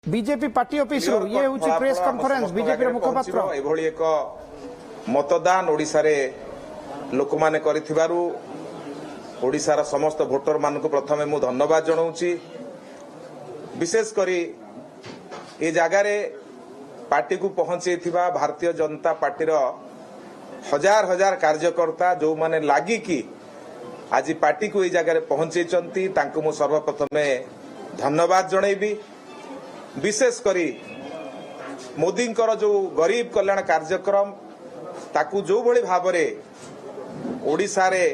BJP party office ये होची press conference BJP रो मुखपात्र एभली एक मतदान ओडिसा रे लोक माने करिथिबारु ओडिसा समस्त भोटर मानक प्रथमे मु धन्यवाद जनाऊची। विशेष करी ए जगार पार्टी को पहुंचे भारतीय जनता पार्टी रो हजार हजार कार्यकर्ता जो माने लागी कि आज पार्टी को ए जगार पहुंचे मु सर्वप्रथमे धन्यवाद जनइबी। विशेष करी मोदी जो गरीब कल्याण कार्यक्रम ताकू जो भली भावरे ओडिसा रे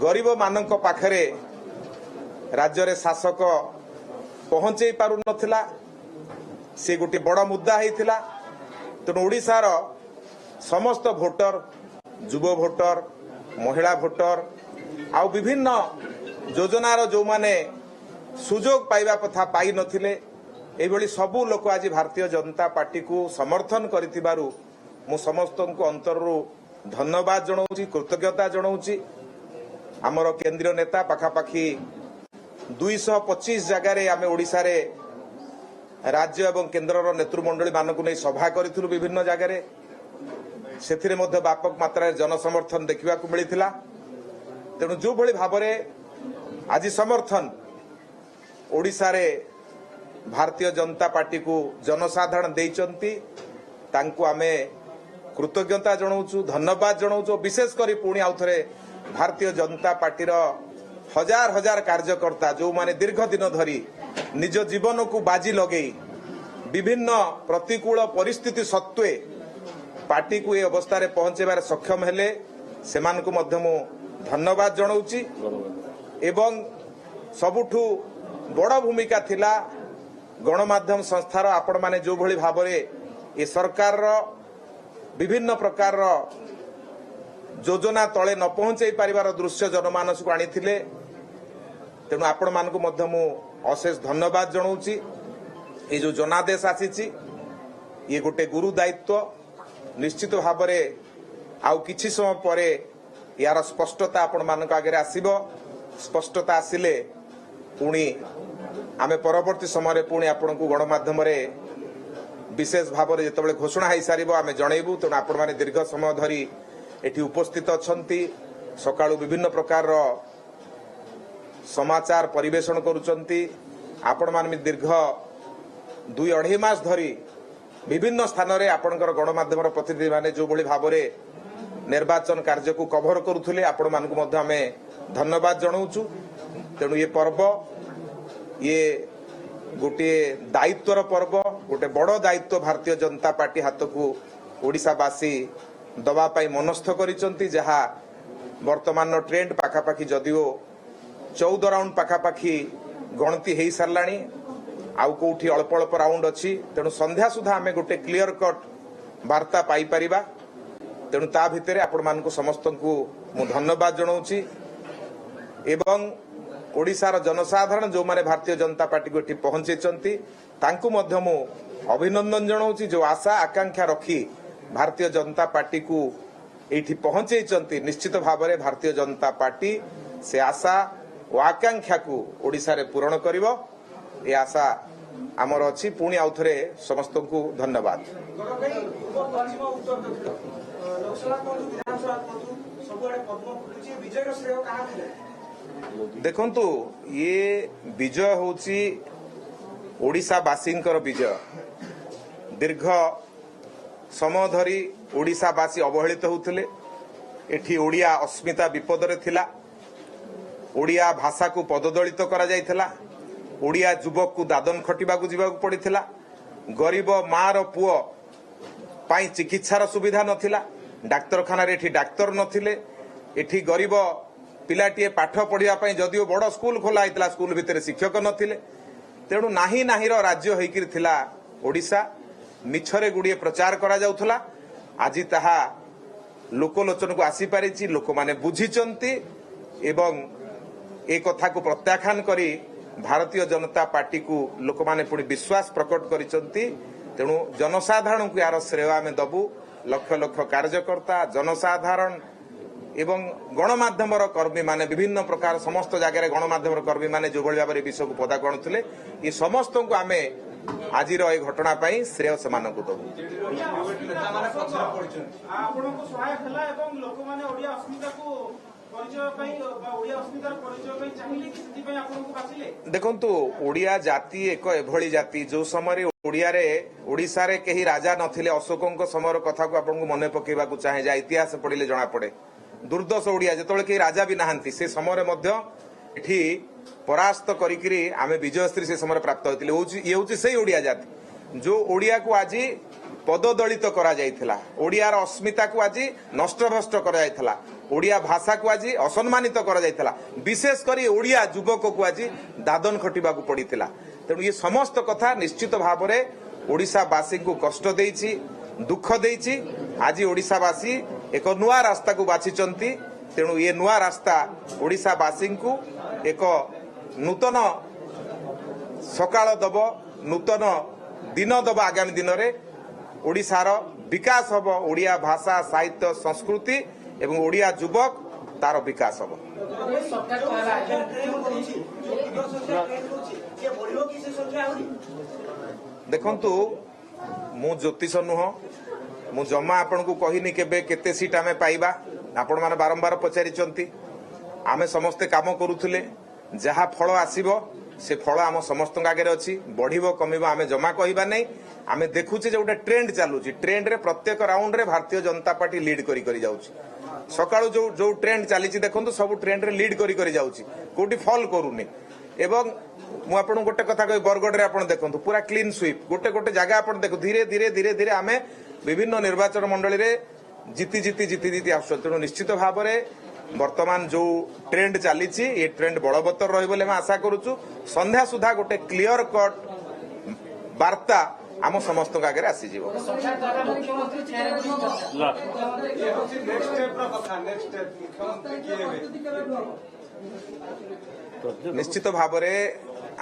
गरीब मानक पाखरे राज्य रे शासक पहुंचे पारु नथिला से गोटे बड़ मुद्दा हेतिला। तेणु ओडिसा रो समस्त भोटर युवा भोटर महिला भोटर आउ विभिन्न योजनार जो माने सुजोग पाइबा कथा पाई नथिले एभली सबू लोक आज भारतीय जनता पार्टी को समर्थन करिथिबारु मु समस्त को अंतरु धन्यवाद जनाऊची, कृतज्ञता जनाऊची। आमर केंद्रीय नेता पाखापाखी 225 जगार आम ओडिसा रे राज्य एवं केंद्र नेतृमंडली मानक नहीं सभा करूँ विभिन्न जगार से व्यापक मात्रा जनसमर्थन देखा मिलता। तेणु जो भली भाव आज समर्थन ओडिसा रे भारतीय जनता पार्टी को जनसाधारण देइचंती तांको आमे कृतज्ञता जनाऊचु, धन्यवाद जनाऊचु। विशेष करी पुणी आउ थरे भारतीय जनता पार्टी रो हजार हजार कार्यकर्ता जो माने दीर्घ दिन धरी निज जीवन को बाजी लगेई विभिन्न प्रतिकूल परिस्थिति सत्वे पार्टी को ए अवस्था रे पहुंचेबार सक्षम हेले सेमान को मध्य मु धन्यवाद जनाऊची। एवं सबुठु बड़ भूमिका थिला गणमाध्यम संस्थार आपण माने जो भली भाव ए सरकार विभिन्न प्रकार योजना तले न पहुंचे पारिबार दृश्य जनमानस को आनी थिले। तेणु आपण मान को मध्य मु अशेष धन्यवाद जनाऊची। ये जो जनादेश आसीची ये गोटे गुरु दायित्व निश्चित भाव आउ किछि समय परे यार स्पष्टता आपण मान आगे आसीबो। स्पष्टता आसिले पुणी आमे परवर्ती समय पुणी आपण को गणमाध्यम विशेष भाव जिते घोषणा हो सार आम जनइबू। तेणु आपण मैंने दीर्घ समय धरी एठी उपस्थित अछंती सकाळु विभिन्न प्रकार समाचार परिवेषण करुचंती। आपण माने दीर्घ 2-2.5 मास धरी विभिन्न स्थान रे आपणकर गणमाध्यम प्रतिनिधि माने जो भली भाव निर्वाचन कार्य को कभर करुथुले आपण मानकु मध्ये आमे धन्यवाद जनाऊचु। तेणु ये पर्व ये गोटे दायित्वर पर्व, गोटे बड़ दायित्व भारतीय जनता पार्टी हाथ को ओडिशावासी दवापाई मनस्थ करिसंती। जहा वर्तमान ट्रेंड पाखापाखी जदिओ 14 राउंड पाखापाखी गणति हो साराणी आउ कौटी अल्प अल्प राउंड अच्छी। तेणु संध्या सुधा आम गोटे क्लीयर कट वार्ता पाई परिबा। तेणु ता भितर आपण मानकु समस्त को मु धन्यवाद जनाऊची। एवं ओडिशार जनसाधारण जो माने भारतीय जनता पार्टी को एठी पहुंचेचंती तांकु मध्य मु अभिनंदन जनाऊची। जो आशा आकांक्षा रखी भारतीय जनता पार्टी को एठी पहुंचेचंती निश्चित भाव में भारतीय जनता पार्टी से आशा और आकांक्षा को ओडिशा रे पूर्ण करिवो ए आशा आमर अछि। पुणी आउ थरे समस्त को धन्यवाद। देखंतु ये विजय होची ओडिशावासींकर विजय। दीर्घ समय धरी ओडिशावासी अवहेलित होउथिले। एठी ओडिया अस्मिता विपद रे थिला। ओडिया भाषा को पददलित करा जायथिला। ओडिया युवक को दादन खटिबा को जीवा पड़िथिला। गरीब मार पुओ पाई चिकित्सार सुविधा नथिला। डाक्तरखाना रे एठी डाक्तर नथिले। एठी गरीब पिलाटीए पाठ पढ़िया जदिओ बड़ स्कूल खोला होता स्कूल भितर शिक्षक नथिले। तेणु नाही नाही राज्य होइकिर थिला ओडिशा। मिछरे गुड़िए प्रचार करा जाउथला। आज ताहा लोकलोचन को आसी पारिछि। लोक माने बुझिचंती एवं ए कथा को प्रत्याख्यान करी भारतीय जनता पार्टी को लोक माने पुणी विश्वास प्रकट करिसंती। तेणु जनसाधारण को यार श्रेय आमे दबु। लक्ष लक्ष कार्यकर्ता जनसाधारण एवं गणमाध्यम कर्मी माने विभिन्न प्रकार समस्त जगह गणमाध्यम कर्मी माने जो भाव विषय को पदा गणुले ये समस्त को आमे ଆଜିର ଏ ଘଟଣା ପାଇଁ ଶ୍ରେୟ ସେମାନଙ୍କୁ ଦେବୁ। ଆପଣଙ୍କୁ ସହାୟକ ହେଲା ଏବଂ ଲୋକମାନେ ଓଡ଼ିଆ ଅସ୍ମିତାକୁ ପରିଚୟ ପାଇଁ ବା ଓଡ଼ିଆ ଅସ୍ମିତାର ପରିଚୟ ପାଇଁ ଚାହିଁଲେ କି ସେଥିପାଇଁ ଆପଣଙ୍କୁ ବାଛିଲେ? ଦେଖନ୍ତୁ, ଓଡ଼ିଆ ଜାତି ଏକ ଏଭଳି ଜାତି ଯୋଉ ସମୟରେ ଓଡ଼ିଶାରେ କେହି ରାଜା ନଥିଲେ, ଅଶୋକଙ୍କ ସମୟର କଥାକୁ ଆପଣଙ୍କୁ ମନେ ପକେଇବାକୁ ଚାହେଁ, ଯାହା ଇତିହାସ ପଢିଲେ ଜଣାପଡେ। ଦୁର୍ଦ୍ଦଶ ଓଡ଼ିଆ ଯେତେବେଳେ କେହି ରାଜା ବି ନାହାନ୍ତି, ସେ ସମୟରେ ମଧ୍ୟ ଏଠି ପରାସ୍ତ କରିକିରି ଆମେ ବିଜୟଶ୍ରୀ ସେ ସମୟରେ ପ୍ରାପ୍ତ ହୋଇଥିଲେ। ଇଏ ହେଉଛି ସେଇ ଓଡ଼ିଆ ଜାତି ଯୋଉ ଓଡ଼ିଆକୁ ଆଜି ପଦଦଳିତ କରାଯାଇଥିଲା, ଓଡ଼ିଆର ଅସ୍ମିତାକୁ ଆଜି ନଷ୍ଟଭ୍ରଷ୍ଟ କରାଯାଇଥିଲା, ଓଡ଼ିଆ ଭାଷାକୁ ଆଜି ଅସମ୍ମାନିତ କରାଯାଇଥିଲା, ବିଶେଷ କରି ଓଡ଼ିଆ ଯୁବକକୁ ଆଜି ଦାଦନ ଖଟିବାକୁ ପଡ଼ିଥିଲା। ତେଣୁ ଏ ସମସ୍ତ କଥା ନିଶ୍ଚିତ ଭାବରେ ଓଡ଼ିଶାବାସୀଙ୍କୁ କଷ୍ଟ ଦେଇଛି, ଦୁଃଖ ଦେଇଛି। ଆଜି ଓଡ଼ିଶାବାସୀ ଏକ ନୂଆ ରାସ୍ତାକୁ ବାଛିଛନ୍ତି। ତେଣୁ ଏ ନୂଆ ରାସ୍ତା ଓଡ଼ିଶାବାସୀଙ୍କୁ ଏକ ନୂତନ ସକାଳ ଦବ, ନୂତନ ଦିନ ଦବ। ଆଗାମୀ ଦିନରେ ଓଡ଼ିଶାର ବିକାଶ ହବ, ଓଡ଼ିଆ ଭାଷା ସାହିତ୍ୟ ସଂସ୍କୃତି ଏବଂ ଓଡ଼ିଆ ଯୁବକ ତାର ବିକାଶ ହବ। ଦେଖନ୍ତୁ, ମୁଁ ଜ୍ୟୋତିଷ ନୁହଁ, ମୁଁ ଜମା ଆପଣଙ୍କୁ କହିନି କେବେ କେତେ ସିଟ୍ ଆମେ ପାଇବା। ଆପଣମାନେ ବାରମ୍ବାର ପଚାରିଛନ୍ତି। ଆମେ ସମସ୍ତେ କାମ କରୁଥିଲେ, ଯାହା ଫଳ ଆସିବ ସେ ଫଳ ଆମ ସମସ୍ତଙ୍କ ଆଗରେ ଅଛି। ବଢିବ କମିବ ଆମେ ଜମା କହିବା ନାହିଁ। ଆମେ ଦେଖୁଛେ ଯେ ଗୋଟେ ଟ୍ରେଣ୍ଡ ଚାଲୁଛି, ଟ୍ରେଣ୍ଡରେ ପ୍ରତ୍ୟେକ ରାଉଣ୍ଡରେ ଭାରତୀୟ ଜନତା ପାର୍ଟି লিড କରି ଯାଉଛି। ସକାଳୁ ଯୋଉ ଟ୍ରେଣ୍ଡ ଚାଲିଛି ଦେଖନ୍ତୁ, ସବୁ ଟ୍ରେଣ୍ଡରେ লিড କରି ଯାଉଛି, କୋଉଠି ଫଲ୍ କରୁନି। ଏବଂ ମୁଁ ଆପଣଙ୍କୁ ଗୋଟେ କଥା କହିବି, ବରଗଡ଼ରେ ଆପଣ ଦେଖନ୍ତୁ ପୁରା କ୍ଲିନ୍ ସୁଇପ୍, ଗୋଟେ ଜାଗା ଆପଣ ଦେଖୁ, ଧୀରେ ଧୀରେ ଆମେ ବିଭିନ୍ନ ନିର୍ବାଚନ ମଣ୍ଡଳୀରେ ଜିତି ଆସୁଛନ୍ତି। ତେଣୁ ନିଶ୍ଚିତ ଭାବରେ ବର୍ତ୍ତମାନ ଯୋଉ ଟ୍ରେଣ୍ଡ ଚାଲିଛି ଏ ଟ୍ରେଣ୍ଡ ବଳବତ୍ତର ରହିବ ବୋଲି ଆମେ ଆଶା କରୁଛୁ। ସନ୍ଧ୍ୟା ସୁଦ୍ଧା ଗୋଟେ କ୍ଲିୟର କଟ୍ ବାର୍ତ୍ତା ଆମ ସମସ୍ତଙ୍କ ଆଗରେ ଆସିଯିବ। ନିଶ୍ଚିତ ଭାବରେ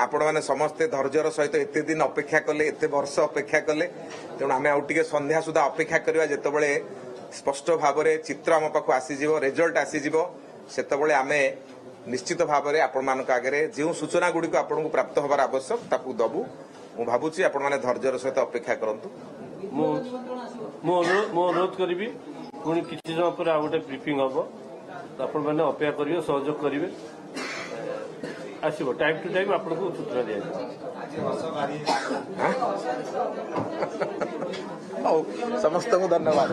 ଆପଣମାନେ ସମସ୍ତେ ଧୈର୍ଯ୍ୟର ସହିତ ଏତେ ଦିନ ଅପେକ୍ଷା କଲେ, ଏତେ ବର୍ଷ ଅପେକ୍ଷା କଲେ। ତେଣୁ ଆମେ ଆଉ ଟିକେ ସନ୍ଧ୍ୟା ସୁଦ୍ଧା ଅପେକ୍ଷା କରିବା। ଯେତେବେଳେ ସ୍ପଷ୍ଟ ଭାବରେ ଚିତ୍ର ଆମ ପାଖକୁ ଆସିଯିବ, ରେଜଲ୍ଟ ଆସିଯିବ, ସେତେବେଳେ ଆମେ ନିଶ୍ଚିତ ଭାବରେ ଆପଣମାନଙ୍କ ଆଗରେ ଯେଉଁ ସୂଚନା ଗୁଡ଼ିକ ଆପଣଙ୍କୁ ପ୍ରାପ୍ତ ହେବାର ଆବଶ୍ୟକ ତାକୁ ଦେବୁ। ମୁଁ ଭାବୁଛି ଆପଣମାନେ ଧୈର୍ଯ୍ୟର ସହିତ ଅପେକ୍ଷା କରନ୍ତୁ। ମୁଁ ଅନୁରୋଧ କରିବି, ପୁଣି କିଛି ସମୟ ପରେ ଆଉ ଗୋଟେ ବ୍ରିଫିଂ ହବ, ଆପଣମାନେ ଅପେକ୍ଷା କରିବେ, ସହଯୋଗ କରିବେ। ଆସିବ ଟାଇମ୍ ଟୁ ଟାଇମ୍ ଆପଣଙ୍କୁ ସୂଚନା ଦିଆଯିବ। ହଉ, ସମସ୍ତଙ୍କୁ ଧନ୍ୟବାଦ।